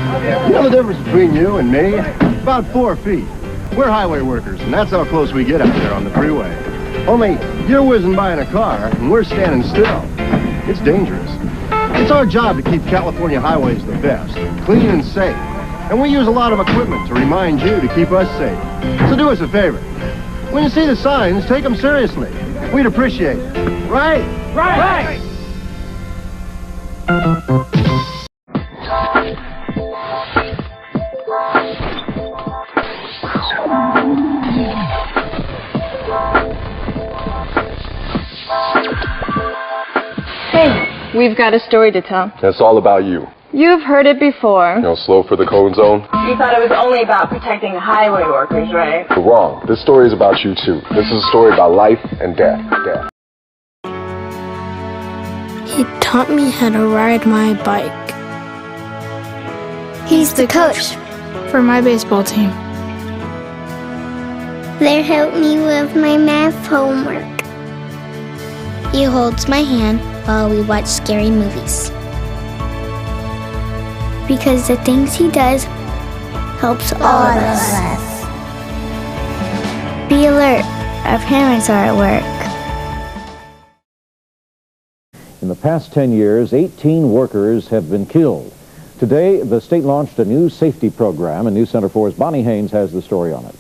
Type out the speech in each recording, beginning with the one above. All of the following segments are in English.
You know the difference between you and me? About 4 feet. We're highway workers, and that's how close we get out there on the freeway. Only, you're whizzing by in a car, and we're standing still. It's dangerous. It's our job to keep California highways the best, clean and safe. And we use a lot of equipment to remind you to keep us safe. So do us a favor. When you see the signs, take them seriously. We'd appreciate it. Right? Right! Hey, we've got a story to tell. It's all about you. You've heard it before. You know, slow for the cone zone? You thought it was only about protecting highway workers, right? You're wrong. This story is about you, too. This is a story about life and death. He taught me how to ride my bike. He's the coach for my baseball team. They help me with my math homework. He holds my hand while we watch scary movies. Because the things he does helps all of us. Be alert. Our parents are at work. In the past 10 years, 18 workers have been killed. Today, the state launched a new safety program, and News Center 4's Bonnie Haynes has the story on it.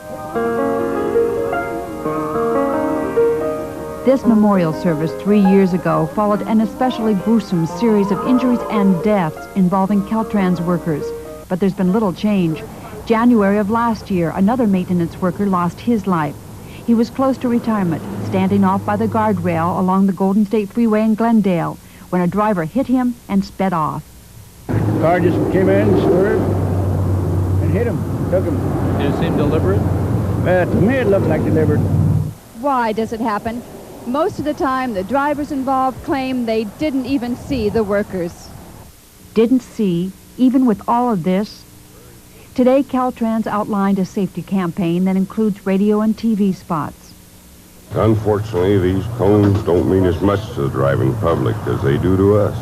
This memorial service 3 years ago followed an especially gruesome series of injuries and deaths involving Caltrans workers. But there's been little change. January of last year, another maintenance worker lost his life. He was close to retirement, standing off by the guardrail along the Golden State Freeway in Glendale, when a driver hit him and sped off. The car just came in, swerved, and hit him, took him. Did it seem deliberate? To me it looked like deliberate. Why does it happen? Most of the time, the drivers involved claim they didn't even see the workers. Didn't see, even with all of this? Today, Caltrans outlined a safety campaign that includes radio and TV spots. Unfortunately, these cones don't mean as much to the driving public as they do to us.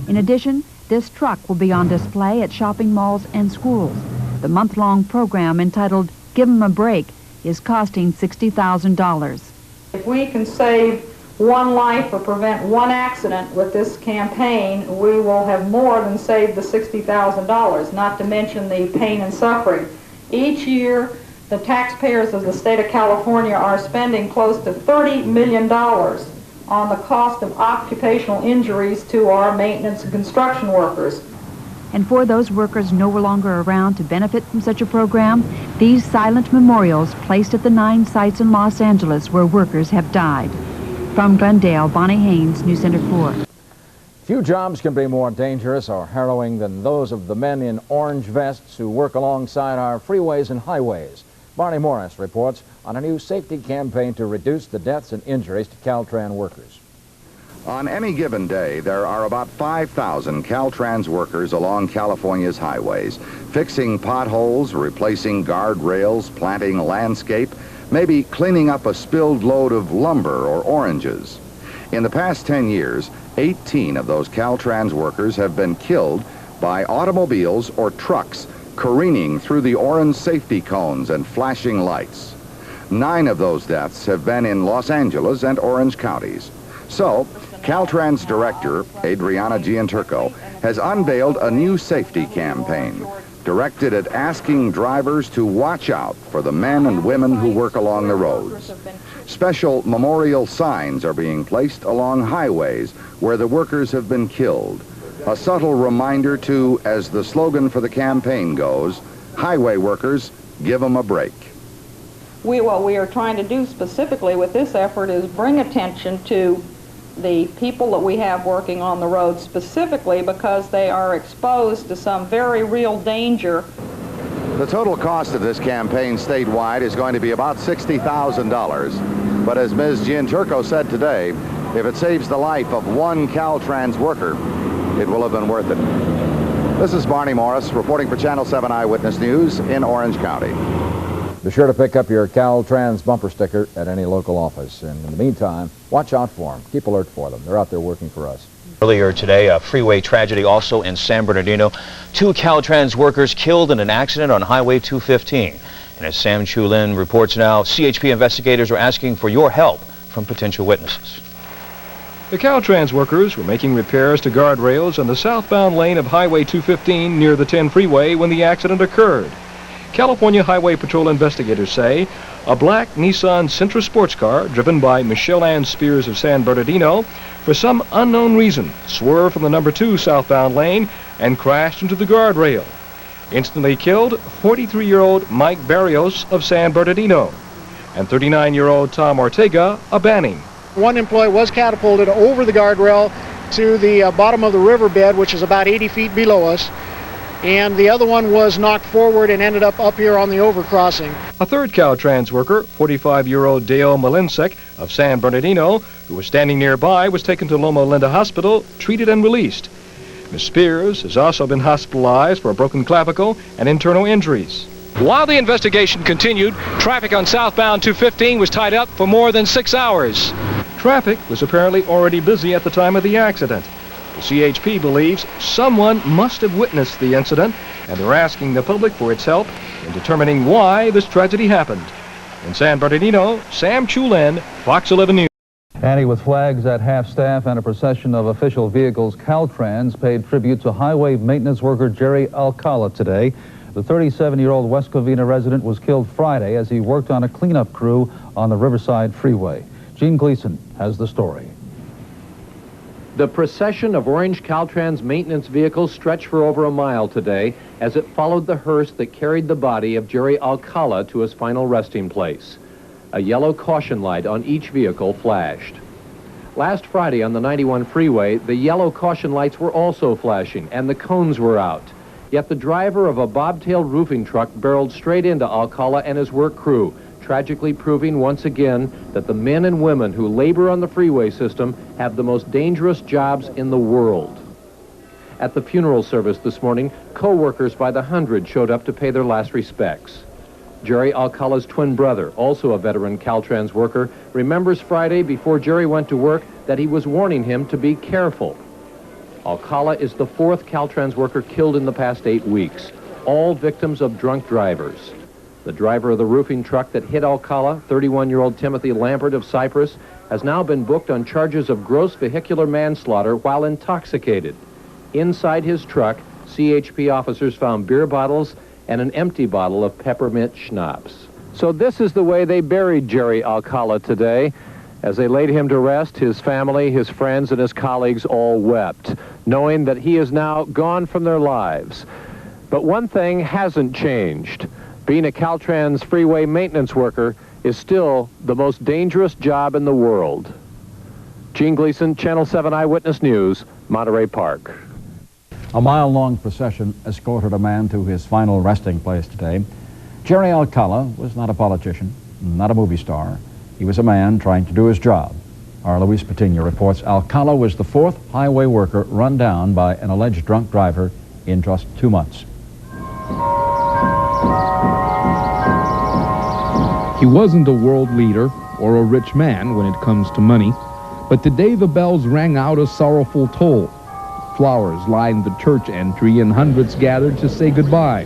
In addition, this truck will be on display at shopping malls and schools. The month-long program entitled Give 'em a Break is costing $60,000. If we can save one life or prevent one accident with this campaign, we will have more than saved the $60,000, not to mention the pain and suffering. Each year, the taxpayers of the state of California are spending close to $30 million on the cost of occupational injuries to our maintenance and construction workers. And for those workers no longer around to benefit from such a program, these silent memorials placed at the 9 sites in Los Angeles where workers have died. From Glendale, Bonnie Haynes, News Center 4. Few jobs can be more dangerous or harrowing than those of the men in orange vests who work alongside our freeways and highways. Barney Morris reports on a new safety campaign to reduce the deaths and injuries to Caltrans workers. On any given day, there are about 5,000 Caltrans workers along California's highways, fixing potholes, replacing guardrails, planting landscape, maybe cleaning up a spilled load of lumber or oranges. In the past 10 years, 18 of those Caltrans workers have been killed by automobiles or trucks careening through the orange safety cones and flashing lights. 9 of those deaths have been in Los Angeles and Orange counties. So, Caltrans director, Adriana Gianturco, has unveiled a new safety campaign directed at asking drivers to watch out for the men and women who work along the roads. Special memorial signs are being placed along highways where the workers have been killed. A subtle reminder to, as the slogan for the campaign goes, highway workers, give them a break. What we are trying to do specifically with this effort is bring attention to the people that we have working on the road, specifically because they are exposed to some very real danger. The total cost of this campaign statewide is going to be about $60,000. But as Ms. Gianturco said today, if it saves the life of one Caltrans worker, it will have been worth it. This is Barney Morris reporting for Channel 7 Eyewitness News in Orange County. Be sure to pick up your Caltrans bumper sticker at any local office. And in the meantime, watch out for them. Keep alert for them. They're out there working for us. Earlier today, a freeway tragedy also in San Bernardino. 2 Caltrans workers killed in an accident on Highway 215. And as Sam Chulin reports now, CHP investigators are asking for your help from potential witnesses. The Caltrans workers were making repairs to guardrails on the southbound lane of Highway 215 near the 10 freeway when the accident occurred. California Highway Patrol investigators say a black Nissan Sentra sports car driven by Michelle Ann Spears of San Bernardino for some unknown reason swerved from the number 2 southbound lane and crashed into the guardrail. Instantly killed 43-year-old Mike Barrios of San Bernardino and 39-year-old Tom Ortega of Banning. One employee was catapulted over the guardrail to the bottom of the riverbed, which is about 80 feet below us, and the other one was knocked forward and ended up here on the overcrossing. A third Caltrans worker, 45-year-old Dale Malinsek of San Bernardino, who was standing nearby, was taken to Loma Linda Hospital, treated and released. Ms. Spears has also been hospitalized for a broken clavicle and internal injuries. While the investigation continued, traffic on southbound 215 was tied up for more than 6 hours. Traffic was apparently already busy at the time of the accident. The CHP believes someone must have witnessed the incident, and they're asking the public for its help in determining why this tragedy happened. In San Bernardino, Sam Chulin, Fox 11 News. Annie, with flags at half-staff and a procession of official vehicles, Caltrans paid tribute to highway maintenance worker Jerry Alcala today. The 37-year-old West Covina resident was killed Friday as he worked on a cleanup crew on the Riverside Freeway. Gene Gleason has the story. The procession of orange Caltrans maintenance vehicles stretched for over a mile today as it followed the hearse that carried the body of Jerry Alcala to his final resting place. A yellow caution light on each vehicle flashed. Last Friday on the 91 freeway, the yellow caution lights were also flashing and the cones were out. Yet the driver of a bobtailed roofing truck barreled straight into Alcala and his work crew, tragically proving once again that the men and women who labor on the freeway system have the most dangerous jobs in the world. At the funeral service this morning, co-workers by the hundred showed up to pay their last respects. Jerry Alcala's twin brother, also a veteran Caltrans worker, remembers Friday before Jerry went to work that he was warning him to be careful. Alcala is the 4th Caltrans worker killed in the past 8 weeks, all victims of drunk drivers. The driver of the roofing truck that hit Alcala, 31-year-old Timothy Lampert of Cypress, has now been booked on charges of gross vehicular manslaughter while intoxicated. Inside his truck, CHP officers found beer bottles and an empty bottle of peppermint schnapps. So this is the way they buried Jerry Alcala today. As they laid him to rest, his family, his friends, and his colleagues all wept, knowing that he is now gone from their lives. But one thing hasn't changed. Being a Caltrans freeway maintenance worker is still the most dangerous job in the world. Gene Gleason, Channel 7 Eyewitness News, Monterey Park. A mile-long procession escorted a man to his final resting place today. Jerry Alcala was not a politician, not a movie star. He was a man trying to do his job. Our Luis Patiño reports Alcala was the 4th highway worker run down by an alleged drunk driver in just 2 months. He wasn't a world leader or a rich man when it comes to money, but today the bells rang out a sorrowful toll. Flowers lined the church entry and hundreds gathered to say goodbye.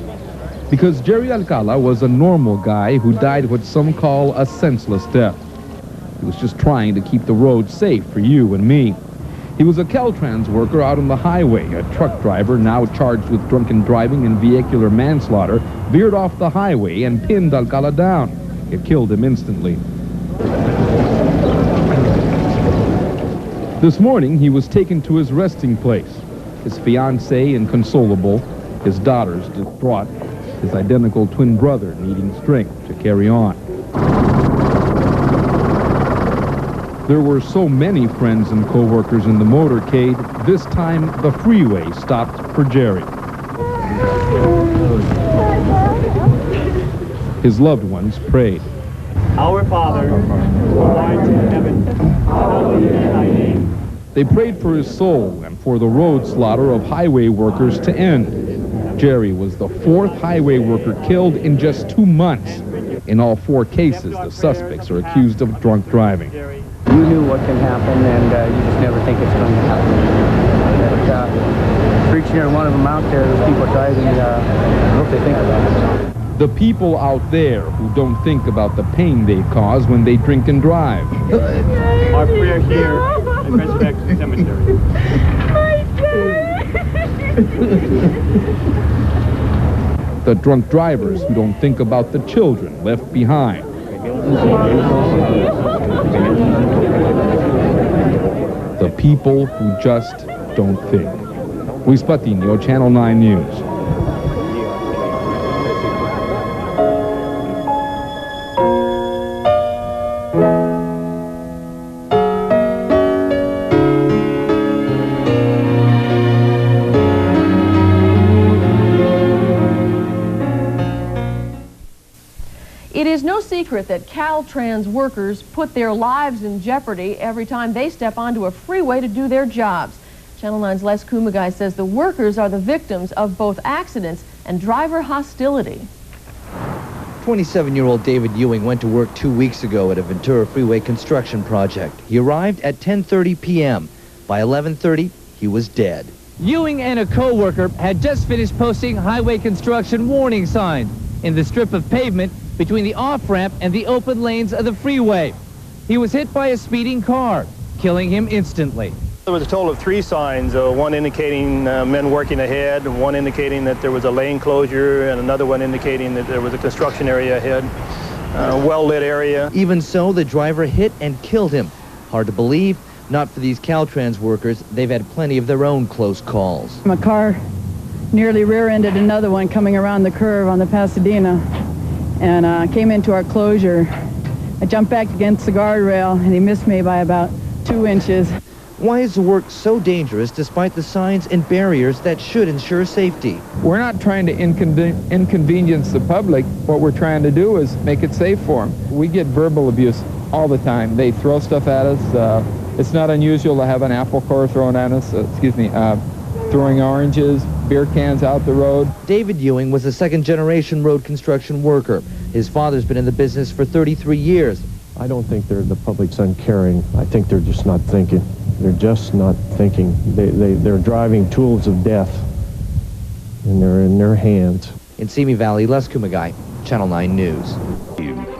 Because Jerry Alcala was a normal guy who died what some call a senseless death. He was just trying to keep the road safe for you and me. He was a Caltrans worker out on the highway. A truck driver, now charged with drunken driving and vehicular manslaughter, veered off the highway and pinned Alcala down. It killed him instantly. This morning, he was taken to his resting place. His fiancée inconsolable, his daughters distraught, his identical twin brother needing strength to carry on. There were so many friends and co-workers in the motorcade, this time the freeway stopped for Jerry. His loved ones prayed. Our Father, who art in heaven, hallowed be thy name. They prayed for his soul and for the road slaughter of highway workers to end. Jerry was the 4th highway worker killed in just 2 months. In all 4 cases, the suspects are accused of drunk driving. You knew what can happen, and you just never think it's going to happen. But for each and every one of them out there, those people driving, I hope they think about it. The people out there who don't think about the pain they cause when they drink and drive. Our prayer here at Resurrection Cemetery. The drunk drivers who don't think about the children left behind. The people who just don't think. Luis Patino, Channel 9 News. It is no secret that Caltrans workers put their lives in jeopardy every time they step onto a freeway to do their jobs. Channel 9's Les Kumagai says the workers are the victims of both accidents and driver hostility. 27-year-old David Ewing went to work 2 weeks ago at a Ventura Freeway construction project. He arrived at 10:30 p.m. By 11:30, he was dead. Ewing and a co-worker had just finished posting highway construction warning signs in the strip of pavement between the off-ramp and the open lanes of the freeway. He was hit by a speeding car, killing him instantly. There was a total of 3 signs, one indicating men working ahead, one indicating that there was a lane closure, and another one indicating that there was a construction area ahead, well-lit area. Even so, the driver hit and killed him. Hard to believe, not for these Caltrans workers. They've had plenty of their own close calls. A car nearly rear-ended another one coming around the curve on the Pasadena, and came into our closure. I jumped back against the guardrail, and he missed me by about 2 inches. Why is the work so dangerous despite the signs and barriers that should ensure safety? We're not trying to inconvenience the public. What we're trying to do is make it safe for them. We get verbal abuse all the time. They throw stuff at us. It's not unusual to have an apple core thrown at us, throwing oranges, beer cans out the road. David Ewing was a second-generation road construction worker. His father's been in the business for 33 years. I don't think the public's uncaring. I think they're just not thinking. They're just not thinking. They're driving tools of death, and they're in their hands. In Simi Valley, Les Kumagai, Channel 9 News.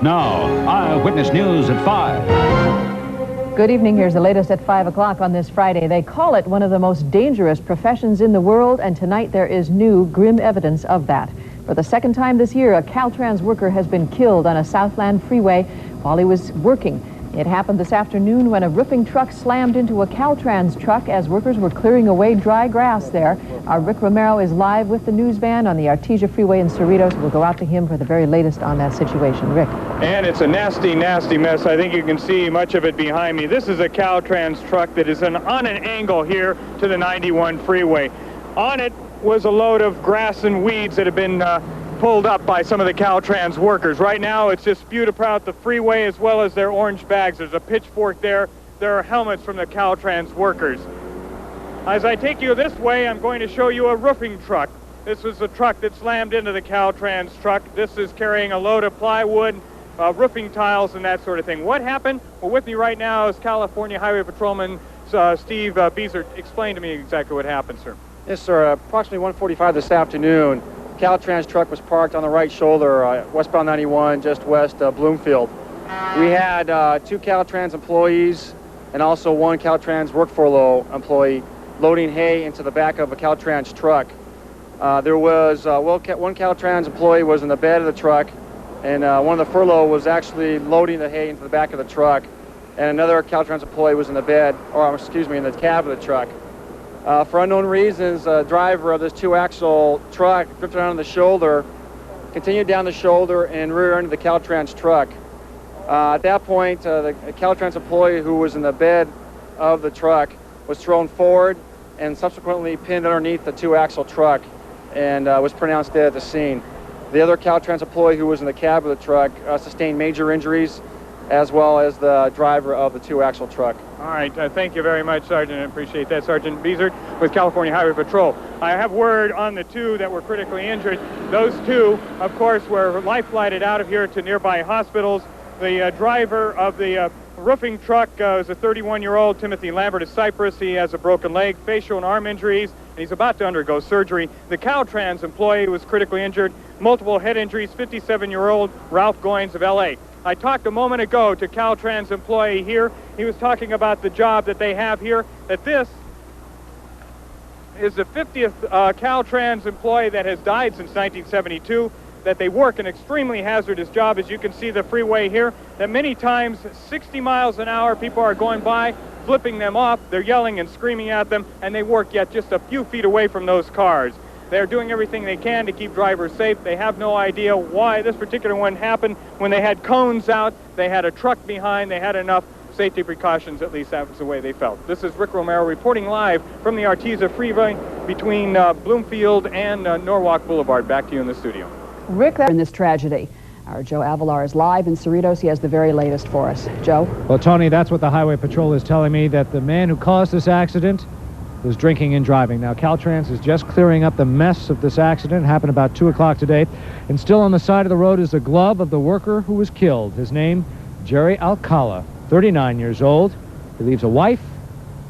Now, Eyewitness News at 5. Good evening. Here's the latest at 5 o'clock on this Friday. They call it one of the most dangerous professions in the world, and tonight there is new grim evidence of that. For the second time this year, a Caltrans worker has been killed on a Southland freeway while he was working. It happened this afternoon when a roofing truck slammed into a Caltrans truck as workers were clearing away dry grass there. Our Rick Romero is live with the news van on the Artesia Freeway in Cerritos. We'll go out to him for the very latest on that situation. Rick. And it's a nasty, nasty mess. I think you can see much of it behind me. This is a Caltrans truck that is on an angle here to the 91 freeway. On it was a load of grass and weeds that have been pulled up by some of the Caltrans workers. Right now it's just spewed about the freeway as well as their orange bags. There's a pitchfork there. There are helmets from the Caltrans workers. As I take you this way, I'm going to show you a roofing truck. This is the truck that slammed into the Caltrans truck. This is carrying a load of plywood, roofing tiles, and that sort of thing. What happened? Well, with me right now is California Highway Patrolman Steve Beezer. Explain to me exactly what happened, sir. Yes, sir. Approximately 1:45 this afternoon, Caltrans truck was parked on the right shoulder, westbound 91, just west of Bloomfield. We had 2 Caltrans employees and also 1 Caltrans work furlough employee loading hay into the back of a Caltrans truck. There was one Caltrans employee was in the bed of the truck, and one of the furlough was actually loading the hay into the back of the truck, and another Caltrans employee was in the bed, or excuse me, in the cab of the truck. For unknown reasons, the driver of this 2-axle truck drifted onto the shoulder, continued down the shoulder, and rear-ended the Caltrans truck. At that point, the Caltrans employee who was in the bed of the truck was thrown forward and subsequently pinned underneath the 2-axle truck and was pronounced dead at the scene. The other Caltrans employee who was in the cab of the truck sustained major injuries, as well as the driver of the 2-axle truck. All right, thank you very much, Sergeant. I appreciate that. Sergeant Beezer with California Highway Patrol. I have word on the 2 that were critically injured. Those 2, of course, were life-flighted out of here to nearby hospitals. The driver of the roofing truck is a 31-year-old Timothy Lambert of Cyprus. He has a broken leg, facial and arm injuries, and he's about to undergo surgery. The Caltrans employee was critically injured, multiple head injuries, 57-year-old Ralph Goins of L.A. I talked a moment ago to Caltrans employee here. He was talking about the job that they have here, that this is the 50th Caltrans employee that has died since 1972, that they work an extremely hazardous job. As you can see the freeway here, that many times 60 miles an hour people are going by, flipping them off, they're yelling and screaming at them, and they work yet just a few feet away from those cars. They're doing everything they can to keep drivers safe. They have no idea why this particular one happened. When they had cones out, they had a truck behind, they had enough safety precautions, at least that was the way they felt. This is Rick Romero reporting live from the Artesia Freeway between Bloomfield and Norwalk Boulevard. Back to you in the studio. Rick, in this tragedy. Our Joe Avalar is live in Cerritos. He has the very latest for us. Joe? Well, Tony, that's what the Highway Patrol is telling me, that the man who caused this accident was drinking and driving. Now, Caltrans is just clearing up the mess of this accident. It happened about 2 o'clock today. And still on the side of the road is the glove of the worker who was killed. His name, Jerry Alcala, 39 years old. He leaves a wife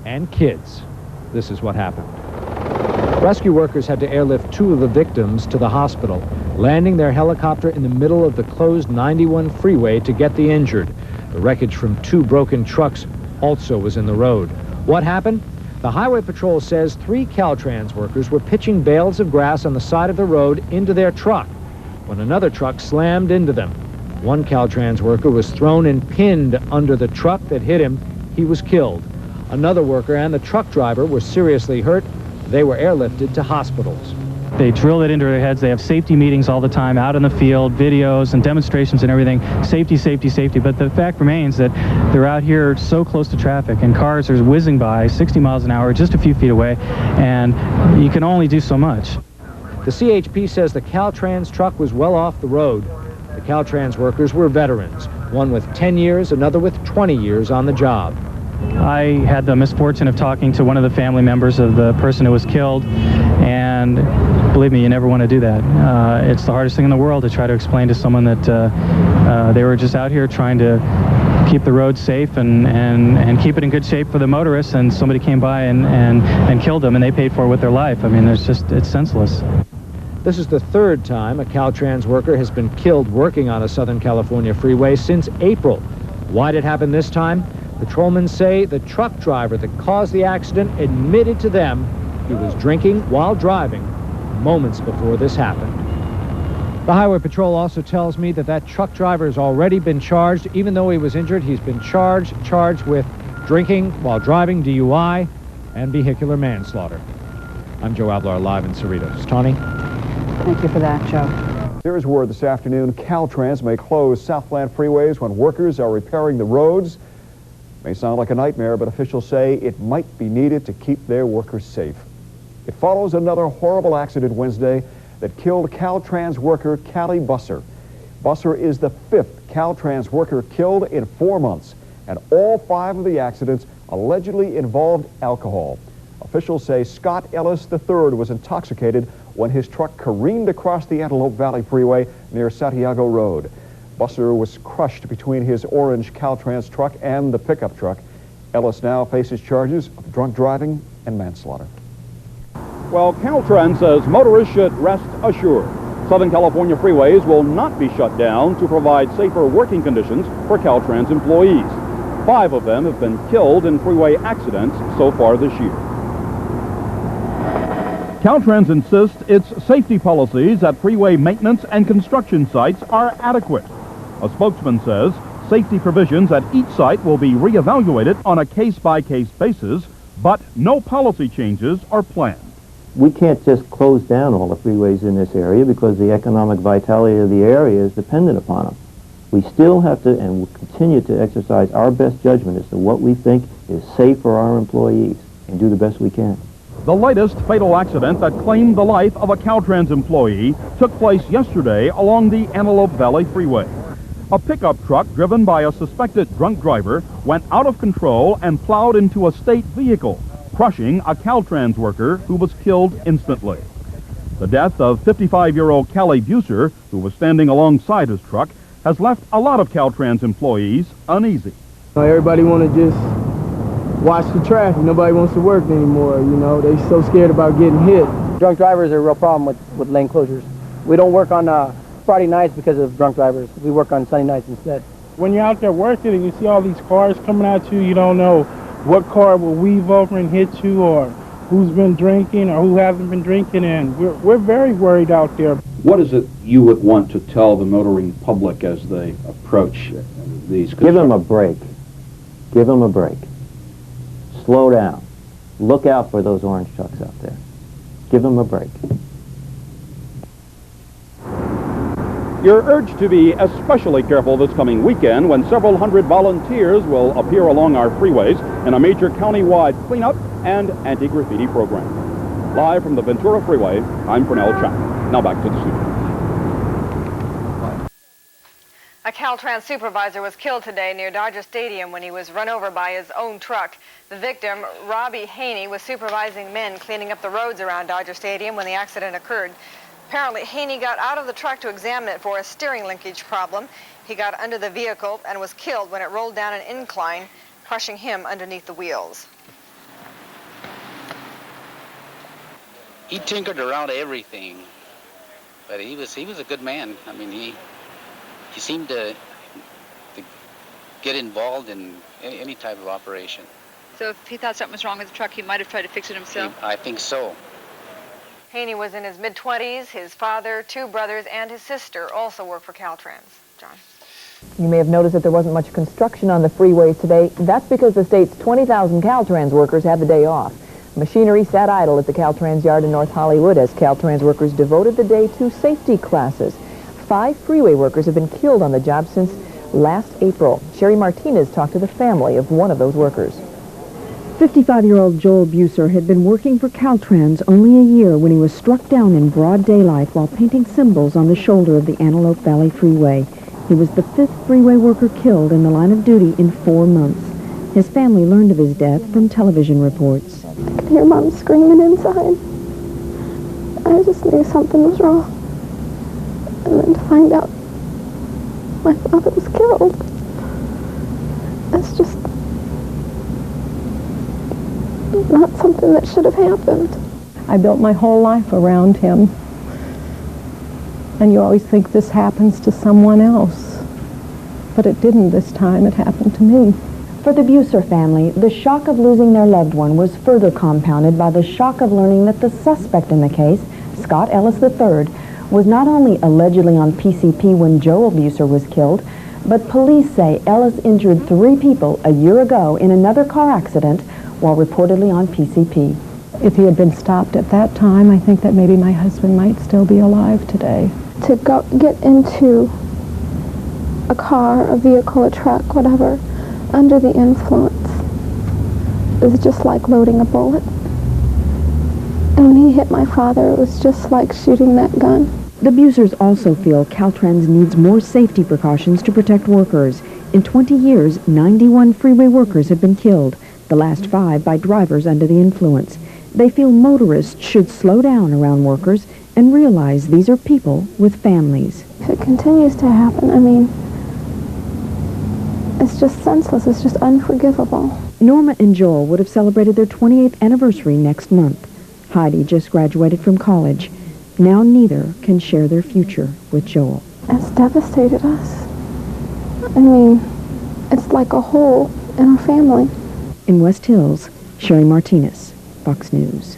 and kids. This is what happened. Rescue workers had to airlift 2 of the victims to the hospital, landing their helicopter in the middle of the closed 91 freeway to get the injured. The wreckage from 2 broken trucks also was in the road. What happened? The Highway Patrol says 3 Caltrans workers were pitching bales of grass on the side of the road into their truck when another truck slammed into them. One Caltrans worker was thrown and pinned under the truck that hit him. He was killed. Another worker and the truck driver were seriously hurt. They were airlifted to hospitals. They drill it into their heads. They have safety meetings all the time out in the field, videos and demonstrations and everything. Safety, safety, safety. But the fact remains that they're out here so close to traffic and cars are whizzing by 60 miles an hour just a few feet away, and you can only do so much. The CHP says the Caltrans truck was well off the road. The Caltrans workers were veterans, one with 10 years, another with 20 years on the job. I had the misfortune of talking to one of the family members of the person who was killed, and believe me, you never want to do that. It's the hardest thing in the world to try to explain to someone that they were just out here trying to keep the road safe and keep it in good shape for the motorists, and somebody came by and killed them, and they paid for it with their life. I mean, it's senseless. This is the 3rd time a Caltrans worker has been killed working on a Southern California freeway since April. Why did it happen this time? Patrolmen say the truck driver that caused the accident admitted to them he was drinking while driving moments before this happened. The Highway Patrol also tells me that that truck driver has already been charged. Even though he was injured, he's been charged with drinking while driving, DUI, and vehicular manslaughter. I'm Joe Avalar, live in Cerritos. Tony? Thank you for that, Joe. There is word this afternoon Caltrans may close Southland freeways when workers are repairing the roads. May sound like a nightmare, but officials say it might be needed to keep their workers safe. It follows another horrible accident Wednesday that killed Caltrans worker Callie Busser. Busser is the 5th Caltrans worker killed in 4 months, and all 5 of the accidents allegedly involved alcohol. Officials say Scott Ellis III was intoxicated when his truck careened across the Antelope Valley Freeway near Santiago Road. Busser was crushed between his orange Caltrans truck and the pickup truck. Ellis now faces charges of drunk driving and manslaughter. Well, Caltrans says motorists should rest assured. Southern California freeways will not be shut down to provide safer working conditions for Caltrans employees. 5 of them have been killed in freeway accidents so far this year. Caltrans insists its safety policies at freeway maintenance and construction sites are adequate. A spokesman says safety provisions at each site will be reevaluated on a case-by-case basis, but no policy changes are planned. We can't just close down all the freeways in this area because the economic vitality of the area is dependent upon them. We still have to and will continue to exercise our best judgment as to what we think is safe for our employees and do the best we can. The latest fatal accident that claimed the life of a Caltrans employee took place yesterday along the Antelope Valley Freeway. A pickup truck driven by a suspected drunk driver went out of control and plowed into a state vehicle, crushing a Caltrans worker who was killed instantly. The death of 55-year-old Callie Busser, who was standing alongside his truck, has left a lot of Caltrans employees uneasy. Everybody want to just watch the traffic. Nobody wants to work anymore, you know. They're so scared about getting hit. Drunk drivers are a real problem with lane closures. We don't work on Friday nights because of drunk drivers. We work on Sunday nights instead. When you're out there working and you see all these cars coming at you, you don't know what car will weave over and hit you, or who's been drinking or who hasn't been drinking, and we're very worried out there. What is it you would want to tell the motoring public as they approach these? Give them a break. Give them a break. Slow down. Look out for those orange trucks out there. Give them a break. You're urged to be especially careful this coming weekend when several hundred volunteers will appear along our freeways in a major county-wide cleanup and anti-graffiti program. Live from the Ventura Freeway, I'm Pernell Chapman. Now back to the studio. A Caltrans supervisor was killed today near Dodger Stadium when he was run over by his own truck. The victim, Robbie Haney, was supervising men cleaning up the roads around Dodger Stadium when the accident occurred. Apparently, Haney got out of the truck to examine it for a steering linkage problem. He got under the vehicle and was killed when it rolled down an incline, crushing him underneath the wheels. He tinkered around everything, but he was a good man. I mean, he seemed to get involved in any type of operation. So if he thought something was wrong with the truck, he might have tried to fix it himself? I think so. Haney was in his mid-20s. His father, 2 brothers, and his sister also work for Caltrans. John. You may have noticed that there wasn't much construction on the freeways today. That's because the state's 20,000 Caltrans workers had the day off. Machinery sat idle at the Caltrans yard in North Hollywood as Caltrans workers devoted the day to safety classes. 5 freeway workers have been killed on the job since last April. Sherry Martinez talked to the family of one of those workers. 55-year-old Joel Buser had been working for Caltrans only a year when he was struck down in broad daylight while painting symbols on the shoulder of the Antelope Valley Freeway. He was the 5th freeway worker killed in the line of duty in 4 months. His family learned of his death from television reports. I could hear Mom screaming inside. I just knew something was wrong. And then to find out my father was killed, that's just not something that should have happened. I built my whole life around him. And you always think this happens to someone else. But it didn't this time. It happened to me. For the Buser family, the shock of losing their loved one was further compounded by the shock of learning that the suspect in the case, Scott Ellis III, was not only allegedly on PCP when Joel Buser was killed, but police say Ellis injured 3 people a year ago in another car accident while reportedly on PCP. If he had been stopped at that time, I think that maybe my husband might still be alive today. To get into a car, a vehicle, a truck, whatever, under the influence is just like loading a bullet. And when he hit my father, it was just like shooting that gun. The Busers also feel Caltrans needs more safety precautions to protect workers. In 20 years, 91 freeway workers have been killed, the last 5 by drivers under the influence. They feel motorists should slow down around workers and realize these are people with families. If it continues to happen, I mean, it's just senseless. It's just unforgivable. Norma and Joel would have celebrated their 28th anniversary next month. Heidi just graduated from college. Now neither can share their future with Joel. It's devastated us. I mean, it's like a hole in our family. In West Hills, Sherry Martinez, Fox News.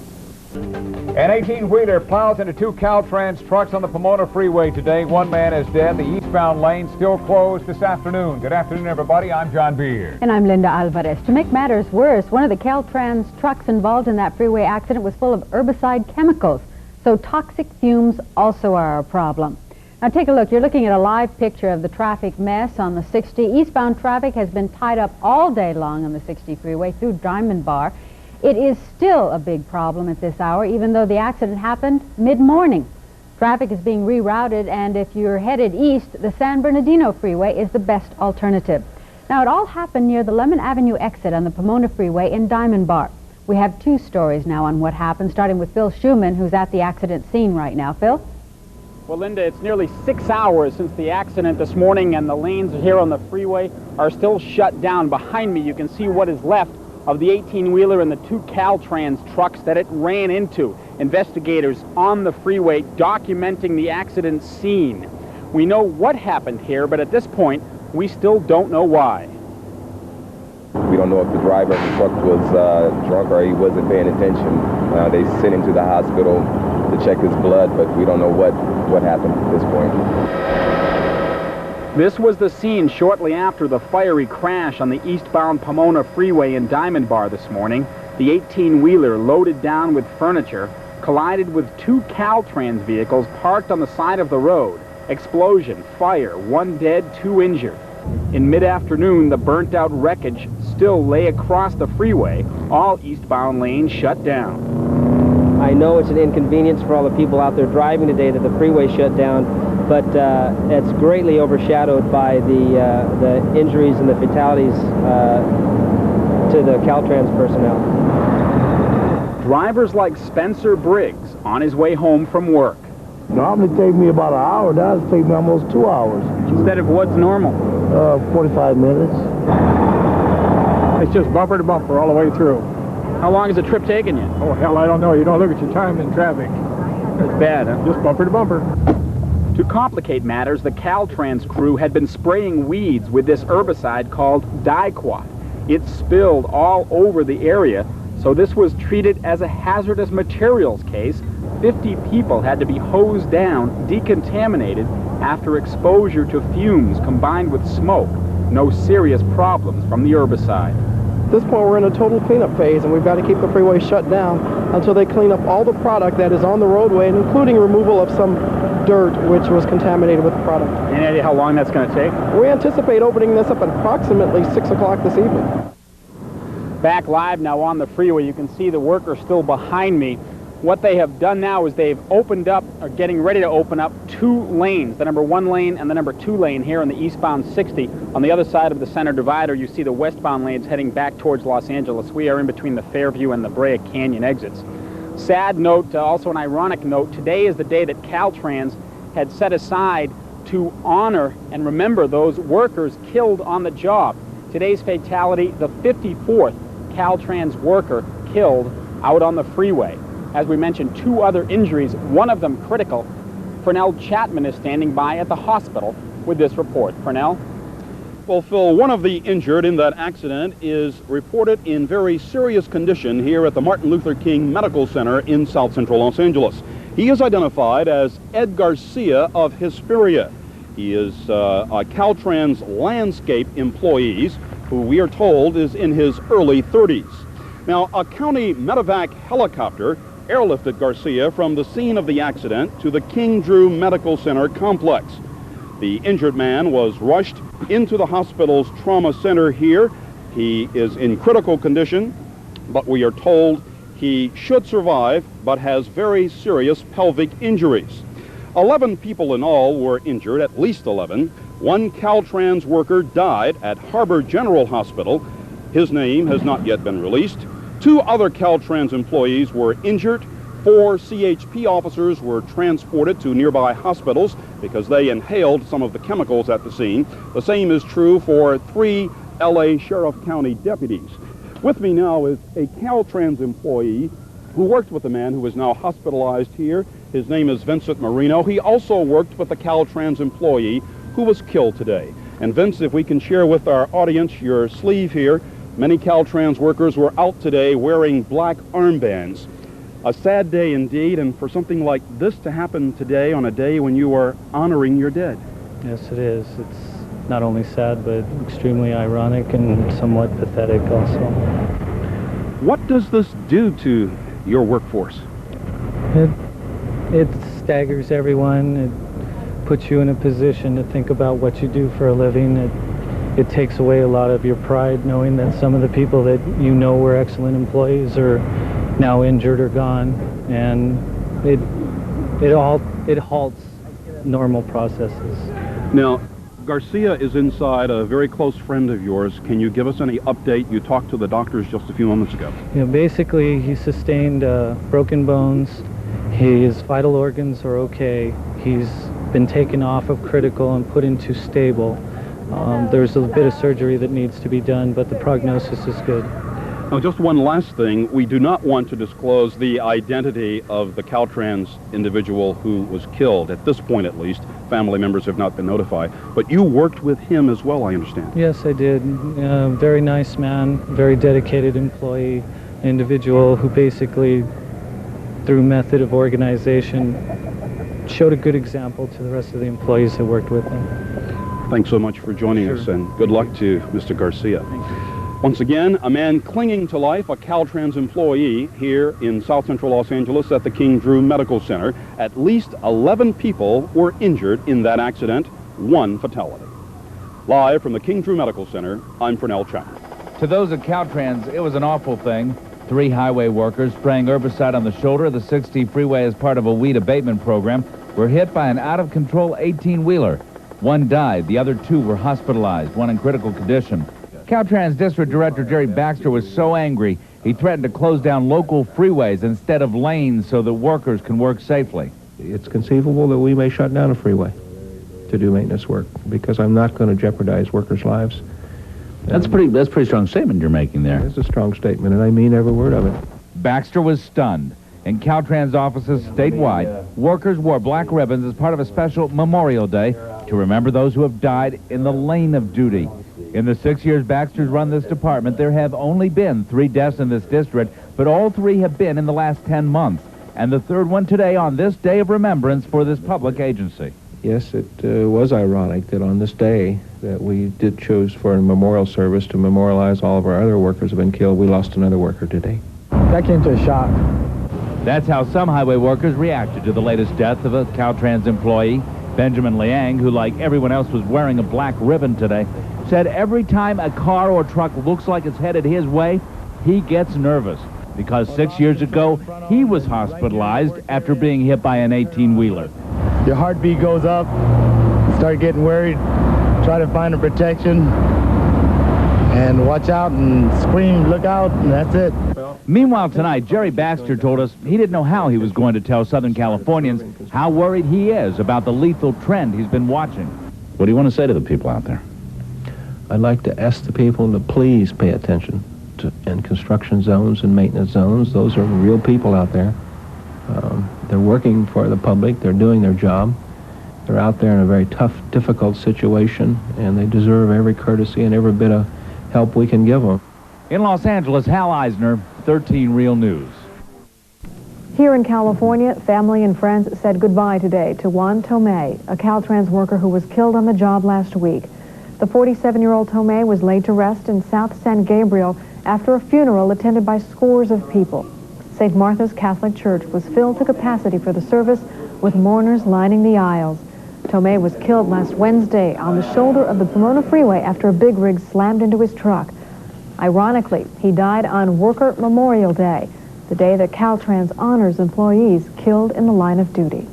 An 18-wheeler plows into 2 Caltrans trucks on the Pomona Freeway today. 1 man is dead. The eastbound lane still closed this afternoon. Good afternoon, everybody. I'm John Beer. And I'm Linda Alvarez. To make matters worse, one of the Caltrans trucks involved in that freeway accident was full of herbicide chemicals. So toxic fumes also are a problem. Now take a look. You're looking at a live picture of the traffic mess on the 60. Eastbound traffic has been tied up all day long on the 60 freeway through Diamond Bar. It is still a big problem at this hour, even though the accident happened mid-morning. Traffic is being rerouted, and if you're headed east, the San Bernardino freeway is the best alternative. Now, it all happened near the Lemon Avenue exit on the Pomona freeway in Diamond Bar. We have 2 stories now on what happened, starting with Phil Schumann, who's at the accident scene right now. Phil? Well, Linda, it's nearly 6 hours since the accident this morning, and the lanes here on the freeway are still shut down. Behind me, you can see what is left of the 18-wheeler and the 2 Caltrans trucks that it ran into. Investigators on the freeway documenting the accident scene. We know what happened here, but at this point, we still don't know why. We don't know if the driver of the truck was drunk or he wasn't paying attention. They sent him to the hospital to check his blood, but we don't know what happened at this point. This was the scene shortly after the fiery crash on the eastbound Pomona Freeway in Diamond Bar this morning. The 18-wheeler, loaded down with furniture, collided with 2 Caltrans vehicles parked on the side of the road. Explosion, fire, 1 dead, 2 injured. In mid-afternoon, the burnt-out wreckage still lay across the freeway, all eastbound lanes shut down. I know it's an inconvenience for all the people out there driving today that the freeway shut down, but it's greatly overshadowed by the injuries and the fatalities to the Caltrans personnel. Drivers like Spencer Briggs on his way home from work. Normally take me about an hour. Now it's taking me almost 2 hours. Instead of what's normal? 45 minutes. It's just bumper to bumper all the way through. How long has the trip taken you? Oh, hell, I don't know. You don't look at your time in traffic. That's bad, huh? Just bumper to bumper. To complicate matters, the Caltrans crew had been spraying weeds with this herbicide called Diquat. It spilled all over the area, so this was treated as a hazardous materials case. 50 people had to be hosed down, decontaminated, after exposure to fumes combined with smoke. No serious problems from the herbicide. At this point, we're in a total cleanup phase, and we've got to keep the freeway shut down until they clean up all the product that is on the roadway, including removal of some dirt which was contaminated with the product. Any idea how long that's going to take? We anticipate opening this up at approximately 6 o'clock this evening. Back live now on the freeway, you can see the workers still behind me. What they have done now is they've opened up, or getting ready to open up, 2 lanes, the number 1 lane and the number 2 lane here on the eastbound 60. On the other side of the center divider, you see the westbound lanes heading back towards Los Angeles. We are in between the Fairview and the Brea Canyon exits. Sad note, also an ironic note, today is the day that Caltrans had set aside to honor and remember those workers killed on the job. Today's fatality, the 54th Caltrans worker killed out on the freeway. As we mentioned, 2 other injuries, one of them critical. Fernell Chapman is standing by at the hospital with this report. Fernell? Well, Phil, one of the injured in that accident is reported in very serious condition here at the Martin Luther King Medical Center in South Central Los Angeles. He is identified as Ed Garcia of Hesperia. He is a Caltrans landscape employee who we are told is in his early 30s. Now, a county medevac helicopter airlifted Garcia from the scene of the accident to the King Drew Medical Center complex. The injured man was rushed into the hospital's trauma center here. He is in critical condition, but we are told he should survive, but has very serious pelvic injuries. 11 people in all were injured, at least 11. 1 Caltrans worker died at Harbor General Hospital. His name has not yet been released. 2 other Caltrans employees were injured. 4 CHP officers were transported to nearby hospitals because they inhaled some of the chemicals at the scene. The same is true for 3 LA Sheriff County deputies. With me now is a Caltrans employee who worked with the man who is now hospitalized here. His name is Vincent Marino. He also worked with the Caltrans employee who was killed today. And Vince, if we can share with our audience your sleeve here. Many Caltrans workers were out today wearing black armbands. A sad day indeed, and for something like this to happen today on a day when you are honoring your dead. Yes, it is. It's not only sad, but extremely ironic and somewhat pathetic also. What does this do to your workforce? It staggers everyone. It puts you in a position to think about what you do for a living. It takes away a lot of your pride knowing that some of the people that you know were excellent employees are now injured or gone, and it halts normal processes. Now, Garcia is inside, a very close friend of yours. Can you give us any update? You talked to the doctors just a few moments ago. You know, basically, he sustained broken bones. His vital organs are okay. He's been taken off of critical and put into stable. There's a bit of surgery that needs to be done, but the prognosis is good. Now, just one last thing. We do not want to disclose the identity of the Caltrans individual who was killed. At this point, at least, family members have not been notified. But you worked with him as well, I understand. Yes, I did. Very nice man, very dedicated employee, individual who basically, through method of organization, showed a good example to the rest of the employees that worked with him. Thanks so much for joining us, and good luck to Mr. Garcia. Thank you. Once again, a man clinging to life, a Caltrans employee here in South Central Los Angeles at the King Drew Medical Center. At least 11 people were injured in that accident, 1 fatality. Live from the King Drew Medical Center, I'm Fernell Chapman. To those at Caltrans, it was an awful thing. 3 highway workers spraying herbicide on the shoulder of the 60 freeway as part of a weed abatement program were hit by an out-of-control 18-wheeler. 1 died. The other 2 were hospitalized, 1 in critical condition. Caltrans District Director Jerry Baxter was so angry, he threatened to close down local freeways instead of lanes so that workers can work safely. It's conceivable that we may shut down a freeway to do maintenance work because I'm not going to jeopardize workers' lives. That's pretty strong statement you're making there. It's a strong statement, and I mean every word of it. Baxter was stunned. In Caltrans offices statewide, workers wore black ribbons as part of a special Memorial Day to remember those who have died in the lane of duty. In the 6 years Baxter's run this department, there have only been 3 deaths in this district, but all 3 have been in the last 10 months. And the 3rd one today on this day of remembrance for this public agency. Yes, it was ironic that on this day that we did choose for a memorial service to memorialize all of our other workers who have been killed, we lost another worker today. That came to a shock. That's how some highway workers reacted to the latest death of a Caltrans employee. Benjamin Liang, who like everyone else was wearing a black ribbon today, said every time a car or truck looks like it's headed his way, he gets nervous because 6 years ago, he was hospitalized after being hit by an 18-wheeler. Your heartbeat goes up, start getting worried, try to find a protection, and watch out and scream, look out, and that's it. Meanwhile, tonight, Jerry Baxter told us he didn't know how he was going to tell Southern Californians how worried he is about the lethal trend he's been watching. What do you want to say to the people out there? I'd like to ask the people to please pay attention in construction zones and maintenance zones. Those are real people out there. They're working for the public. They're doing their job. They're out there in a very tough, difficult situation, and they deserve every courtesy and every bit of help we can give them. In Los Angeles, Hal Eisner, 13 Real News. Here in California, family and friends said goodbye today to Juan Tomei, a Caltrans worker who was killed on the job last week. The 47-year-old Tomei was laid to rest in South San Gabriel after a funeral attended by scores of people. St. Martha's Catholic Church was filled to capacity for the service, with mourners lining the aisles. Tomei was killed last Wednesday on the shoulder of the Pomona Freeway after a big rig slammed into his truck. Ironically, he died on Worker Memorial Day, the day that Caltrans honors employees killed in the line of duty.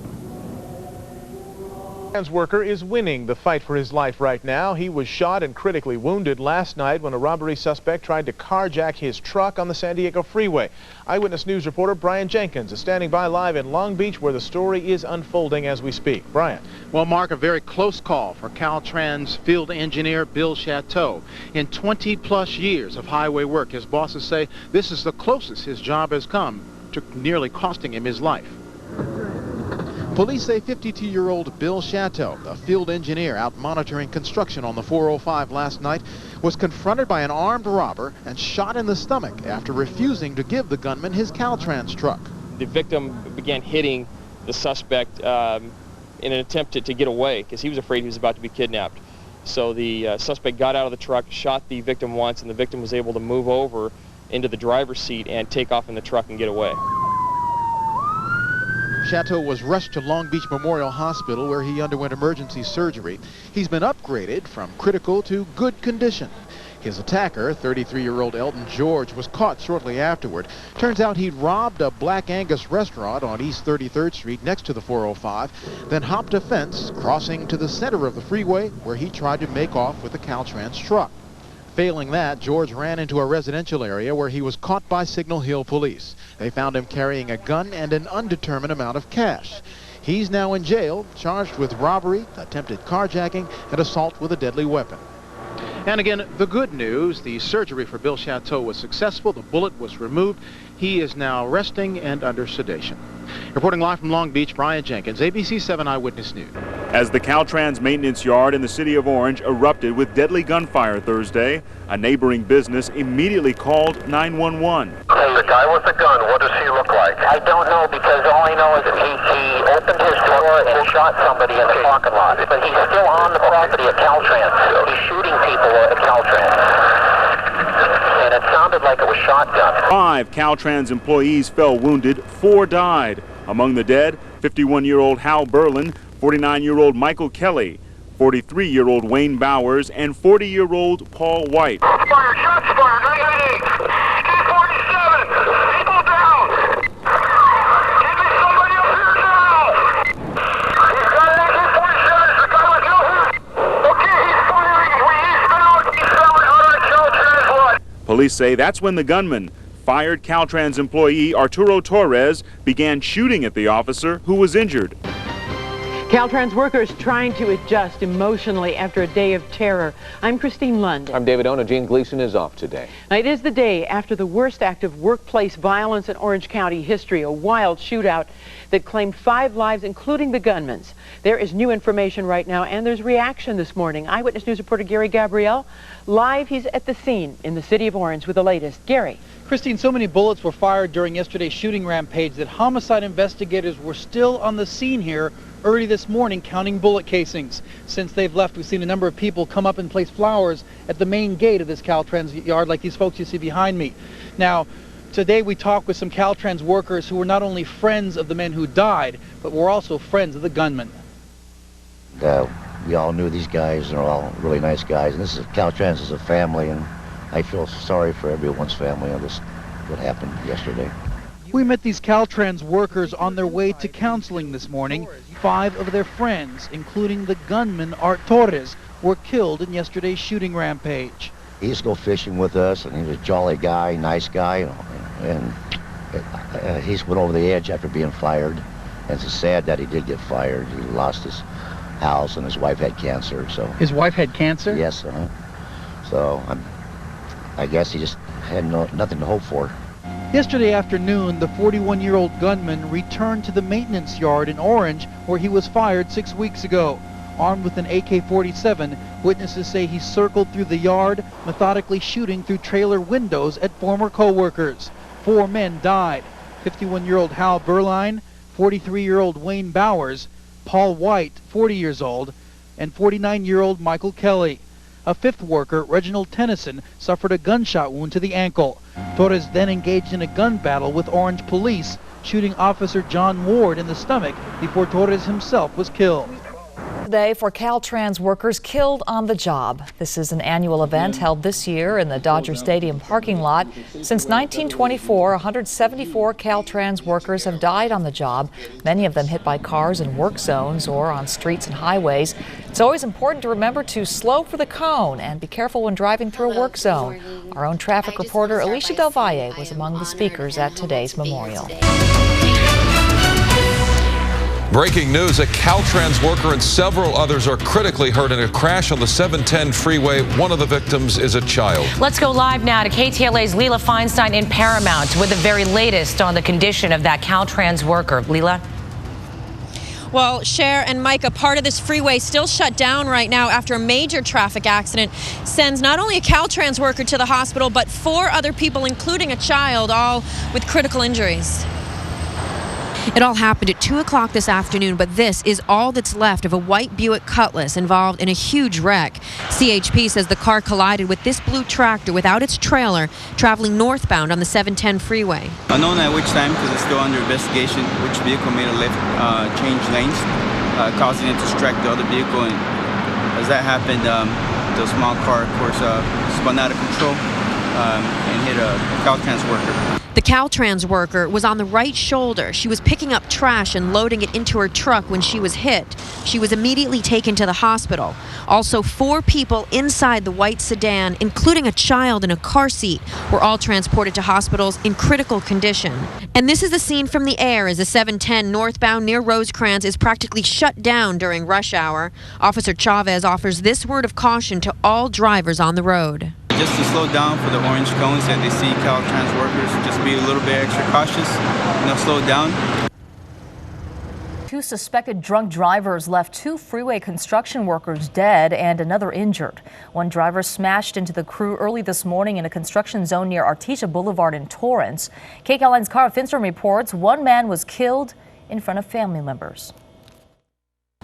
Caltrans worker is winning the fight for his life right now. He was shot and critically wounded last night when a robbery suspect tried to carjack his truck on the San Diego freeway. Eyewitness News reporter Brian Jenkins is standing by live in Long Beach, where the story is unfolding as we speak. Brian. Well, Mark, a very close call for Caltrans field engineer Bill Chateau. In 20-plus years of highway work, his bosses say this is the closest his job has come to nearly costing him his life. Police say 52-year-old Bill Chateau, a field engineer out monitoring construction on the 405 last night, was confronted by an armed robber and shot in the stomach after refusing to give the gunman his Caltrans truck. The victim began hitting the suspect in an attempt to get away because he was afraid he was about to be kidnapped. So the suspect got out of the truck, shot the victim once, and the victim was able to move over into the driver's seat and take off in the truck and get away. Chateau was rushed to Long Beach Memorial Hospital, where he underwent emergency surgery. He's been upgraded from critical to good condition. His attacker, 33-year-old Elton George, was caught shortly afterward. Turns out he'd robbed a Black Angus restaurant on East 33rd Street next to the 405, then hopped a fence, crossing to the center of the freeway, where he tried to make off with a Caltrans truck. Failing that, George ran into a residential area where he was caught by Signal Hill police. They found him carrying a gun and an undetermined amount of cash. He's now in jail, charged with robbery, attempted carjacking, and assault with a deadly weapon. And again, the good news, the surgery for Bill Chateau was successful. The bullet was removed. He is now resting and under sedation. Reporting live from Long Beach, Brian Jenkins, ABC 7 Eyewitness News. As the Caltrans maintenance yard in the city of Orange erupted with deadly gunfire Thursday, a neighboring business immediately called 911. Hey, the guy with the gun, what does he look like? I don't know, because all I know is that he opened his door and shot somebody in the parking lot. But he's still on the property at Caltrans. He's shooting people at Caltrans. And it sounded like it was shotgun. 5 Caltrans employees fell wounded, 4 died. Among the dead, 51-year-old Hal Berlin, 49-year-old Michael Kelly, 43-year-old Wayne Bowers, and 40-year-old Paul White. Shots fired, 998. T-47, people down. Get me somebody up here now. He's got an AK-47, the guy was no. Okay, he's firing. He's found out of Caltrans what? Police say that's when the gunman, fired Caltrans employee Arturo Torres, began shooting at the officer who was injured. Caltrans workers trying to adjust emotionally after a day of terror. I'm Christine Lund. I'm David Ona. Gene Gleason is off today. Now, it is the day after the worst act of workplace violence in Orange County history, a wild shootout that claimed 5 lives, including the gunman's. There is new information right now, and there's reaction this morning. Eyewitness News reporter Gary Gabrielle, live, he's at the scene in the city of Orange with the latest. Gary. Christine, so many bullets were fired during yesterday's shooting rampage that homicide investigators were still on the scene here early this morning counting bullet casings. Since they've left, we've seen a number of people come up and place flowers at the main gate of this Caltrans yard, like these folks you see behind me. Now, today we talked with some Caltrans workers who were not only friends of the men who died, but were also friends of the gunman. We all knew these guys. They're all really nice guys, and this is Caltrans is a family, and I feel sorry for everyone's family on this, what happened yesterday. We met these Caltrans workers on their way to counseling this morning. 5 of their friends, including the gunman Art Torres, were killed in yesterday's shooting rampage. He used to go fishing with us, and he was a jolly guy, nice guy, and he went over the edge after being fired. And it's sad that he did get fired. He lost his house, and his wife had cancer. So his wife had cancer? Yes. So I guess he just had nothing to hope for. Yesterday afternoon, the 41-year-old gunman returned to the maintenance yard in Orange, where he was fired 6 weeks ago. Armed with an AK-47, witnesses say he circled through the yard, methodically shooting through trailer windows at former co-workers. 4 men died. 51-year-old Hal Berline, 43-year-old Wayne Bowers, Paul White, 40 years old, and 49-year-old Michael Kelly. A 5th worker, Reginald Tennyson, suffered a gunshot wound to the ankle. Torres then engaged in a gun battle with Orange police, shooting Officer John Ward in the stomach before Torres himself was killed. Day for Caltrans workers killed on the job. This is an annual event held this year in the Dodger Stadium parking lot. Since 1924, 174 Caltrans workers have died on the job, many of them hit by cars in work zones or on streets and highways. It's always important to remember to slow for the cone and be careful when driving through a work zone. Our own traffic reporter Alicia Del Valle was among the speakers at today's memorial. Breaking news, a Caltrans worker and several others are critically hurt in a crash on the 710 freeway. One of the victims is a child. Let's go live now to KTLA's Leela Feinstein in Paramount with the very latest on the condition of that Caltrans worker. Leela? Well, Cher and Mike, a part of this freeway still shut down right now after a major traffic accident sends not only a Caltrans worker to the hospital, but 4 other people, including a child, all with critical injuries. It all happened at 2 o'clock this afternoon, but this is all that's left of a white Buick Cutlass involved in a huge wreck. CHP says the car collided with this blue tractor without its trailer, traveling northbound on the 710 freeway. Unknown at which time, because it's still under investigation, which vehicle made a left change lanes, causing it to strike the other vehicle. And as that happened, the small car, of course, spun out of control and hit a Caltrans worker. The Caltrans worker was on the right shoulder. She was picking up trash and loading it into her truck when she was hit. She was immediately taken to the hospital. Also, 4 people inside the white sedan, including a child in a car seat, were all transported to hospitals in critical condition. And this is the scene from the air as the 710 northbound near Rosecrans is practically shut down during rush hour. Officer Chavez offers this word of caution to all drivers on the road. Just to slow down for the orange cones that they see Caltrans workers, just be a little bit extra cautious, slow down. 2 suspected drunk drivers left 2 freeway construction workers dead and another injured. One driver smashed into the crew early this morning in a construction zone near Artesia Boulevard in Torrance. KCAL9's Cara Finstrom reports one man was killed in front of family members.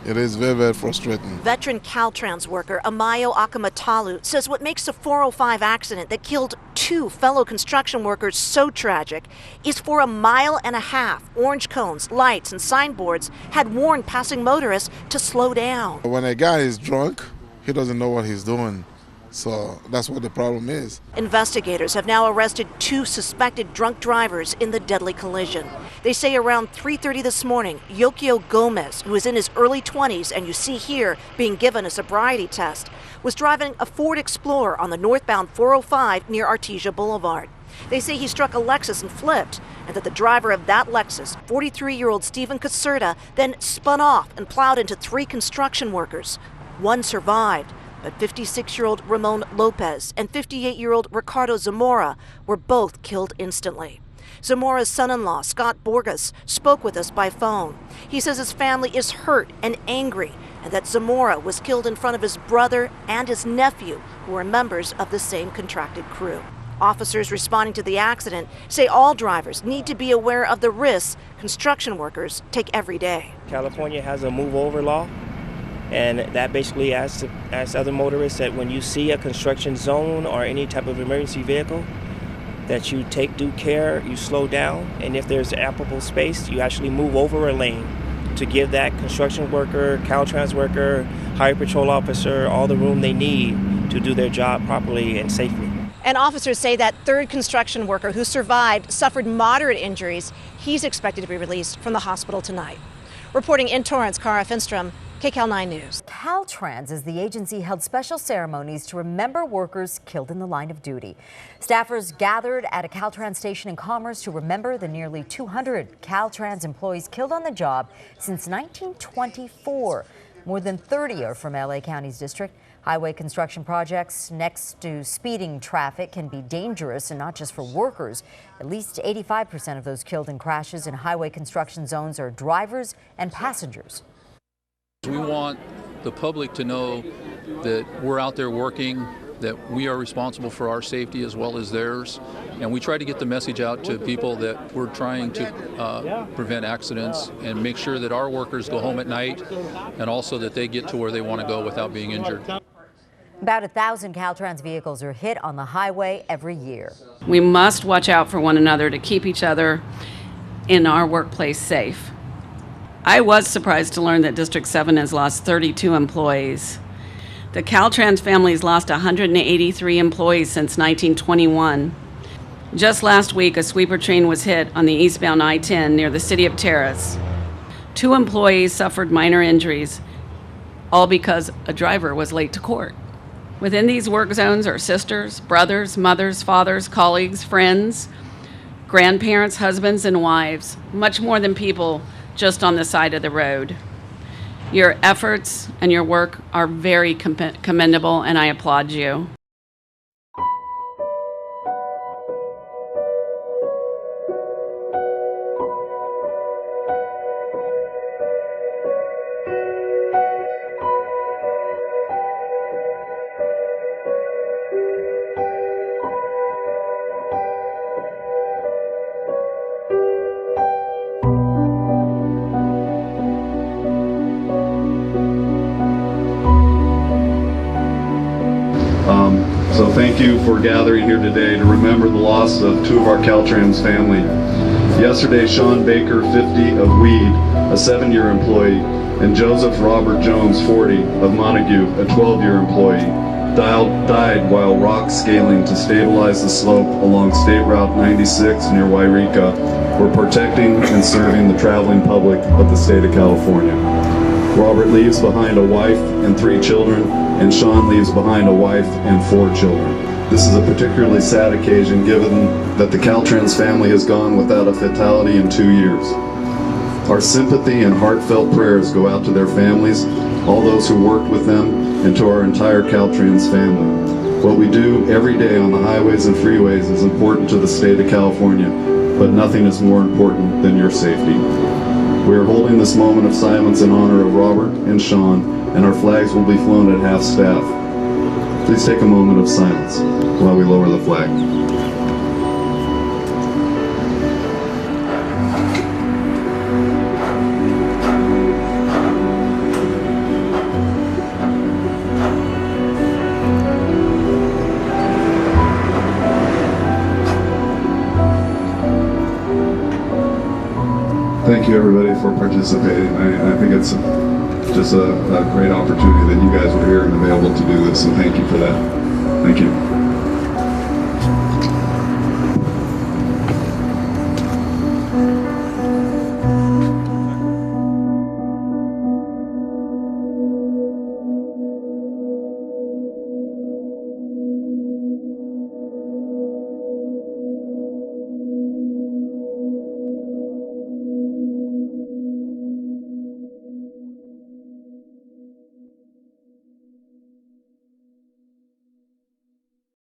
It is very, very frustrating. Veteran Caltrans worker Amayo Akamatalu says what makes the 405 accident that killed 2 fellow construction workers so tragic is for a mile and a half, orange cones, lights, and signboards had warned passing motorists to slow down. When a guy is drunk, he doesn't know what he's doing. So that's what the problem is. Investigators have now arrested 2 suspected drunk drivers in the deadly collision. They say around 3:30 this morning, Yokio Gomez, who is in his early 20s and you see here being given a sobriety test, was driving a Ford Explorer on the northbound 405 near Artesia Boulevard. They say he struck a Lexus and flipped, and that the driver of that Lexus, 43-year-old Stephen Caserta, then spun off and plowed into 3 construction workers. 1 survived, but 56-year-old Ramon Lopez and 58-year-old Ricardo Zamora were both killed instantly. Zamora's son-in-law, Scott Borges, spoke with us by phone. He says his family is hurt and angry, and that Zamora was killed in front of his brother and his nephew, who are members of the same contracted crew. Officers responding to the accident say all drivers need to be aware of the risks construction workers take every day. California has a move-over law. And that basically asks other motorists that when you see a construction zone or any type of emergency vehicle, that you take due care, you slow down, and if there's ample space, you actually move over a lane to give that construction worker, Caltrans worker, highway patrol officer all the room they need to do their job properly and safely. And officers say that 3rd construction worker who survived suffered moderate injuries. He's expected to be released from the hospital tonight. Reporting in Torrance, Cara Finstrom, KCAL9 News. Caltrans is the agency held special ceremonies to remember workers killed in the line of duty. Staffers gathered at a Caltrans station in Commerce to remember the nearly 200 Caltrans employees killed on the job since 1924. More than 30 are from LA County's district. Highway construction projects next to speeding traffic can be dangerous, and not just for workers. At least 85% of those killed in crashes in highway construction zones are drivers and passengers. We want the public to know that we're out there working, that we are responsible for our safety as well as theirs, and we try to get the message out to people that we're trying to prevent accidents and make sure that our workers go home at night and also that they get to where they want to go without being injured. About 1,000 Caltrans vehicles are hit on the highway every year. We must watch out for one another to keep each other in our workplace safe. I was surprised to learn that District 7 has lost 32 employees. The Caltrans family's lost 183 employees since 1921. Just last week, a sweeper train was hit on the eastbound I-10 near the city of Terrace. 2 employees suffered minor injuries, all because a driver was late to court. Within these work zones are sisters, brothers, mothers, fathers, colleagues, friends, grandparents, husbands, and wives, much more than people just on the side of the road. Your efforts and your work are very commendable, and I applaud you. So thank you for gathering here today to remember the loss of 2 of our Caltrans family. Yesterday, Sean Baker, 50, of Weed, a 7-year employee, and Joseph Robert Jones, 40, of Montague, a 12-year employee, died while rock scaling to stabilize the slope along State Route 96 near Wairika were protecting and serving the traveling public of the state of California. Robert leaves behind a wife and 3 children, and Sean leaves behind a wife and 4 children. This is a particularly sad occasion given that the Caltrans family has gone without a fatality in 2 years. Our sympathy and heartfelt prayers go out to their families, all those who worked with them, and to our entire Caltrans family. What we do every day on the highways and freeways is important to the state of California, but nothing is more important than your safety. We are holding this moment of silence in honor of Robert and Sean, and our flags will be flown at half-staff. Please take a moment of silence while we lower the flag. Thank you everybody for participating. I think it's just a great opportunity that you guys were here and available to do this, so thank you for that. Thank you.